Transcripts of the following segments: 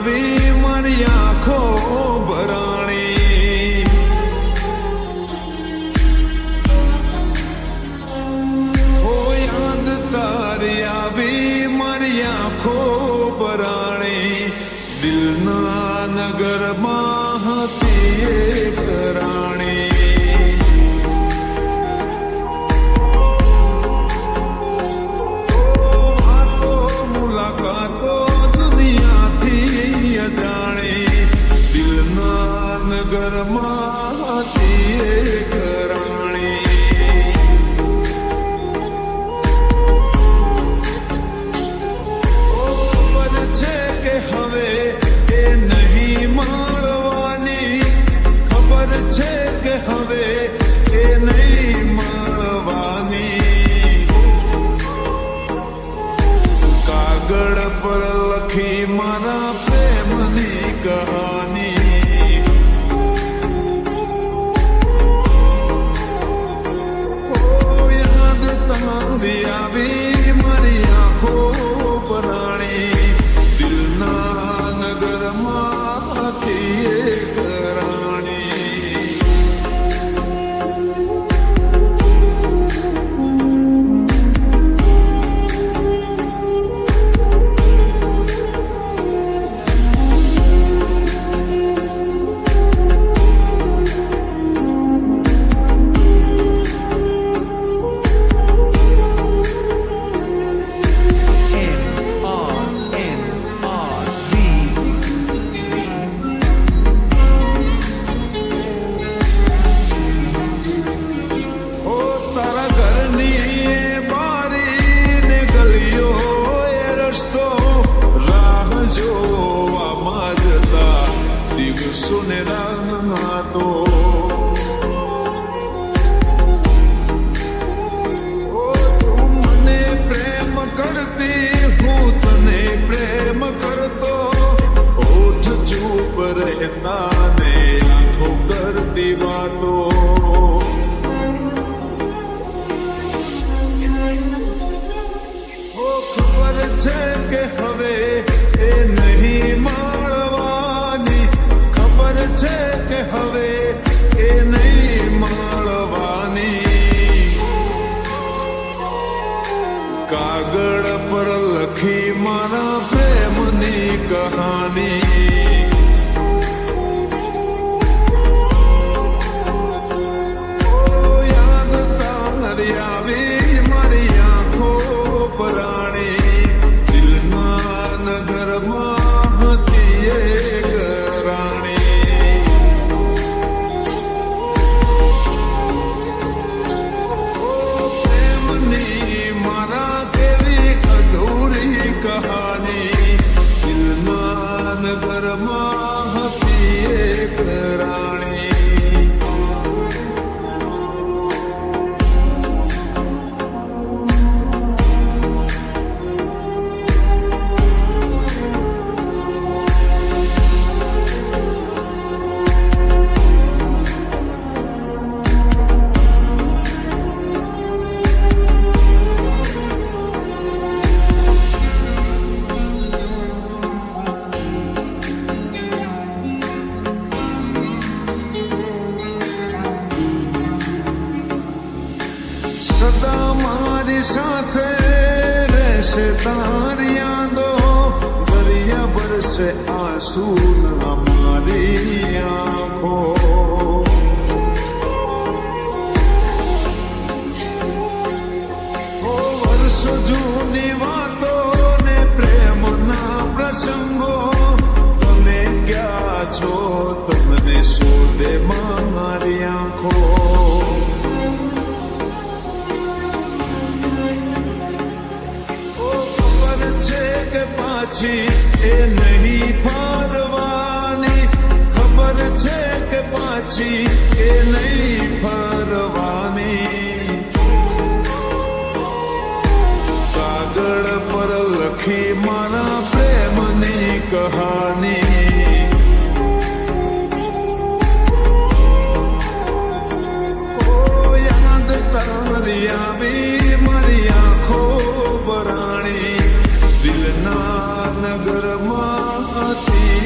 આવી મારી આંખો ભરાણી ઓ યાદ તારી આવી મારી આંખો ભરાણી દિલના નગરમાં હતી એક રાણી નગરમાં હતી એક રાણી ખબર છે કે હવે એ નહીં મળવાની ખબર છે કે હવે એ નહીં મળવાની કાગળ પર લખી મારા પ્રેમની કહાની આવી મારી આંખો ભરાણી દિલના નગરમાં હતી એક રાણી સુનેરા તો તું મને પ્રેમ કરતી હું તને પ્રેમ કરતો ઓઠ ચૂપ રહેતા ને આંખો કરતી વાતો ખબર છે કે હવે એ નહીં મળવાની ખબર છે કે હવે એ નહીં મળવાની કાગળ પર લખી મારા પ્રેમની કહાની યાદ તારી આવી મારી આંખો ભરાણી દિલના નગરમાં હતી એક રાણી પ્રેમની મારા કેવી અધૂરી કહાની દિલના નગરમાં હતી એક રાણી સદા મારી સાથે રહેશે તારી યાદો દરિયા બરસે આંસુ મારી આંખો વર્ષો જૂની વાતો ને પ્રેમના પ્રસંગો તમે ક્યાં છો તમને શોધે મારી આંખો પાછી એ નહીં ફરવાની ખબર છે કે પાછી એ નહીં ફરવાની કાગળ પર લખી મારા પ્રેમની કહાની ઓ યાદ તારી આવી મારી આંખો ભરાણી દિલના નગરમાં હતી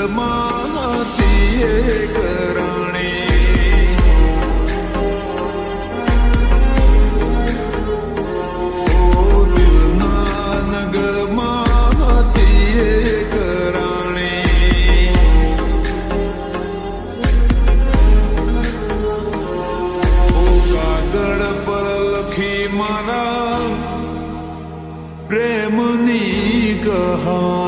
નગરમાં હતી એક રાણી. ઓ દિલના નગરમાં હતી એક રાણી. ઓ કાગળ પર લખી મારા પ્રેમની કહાની.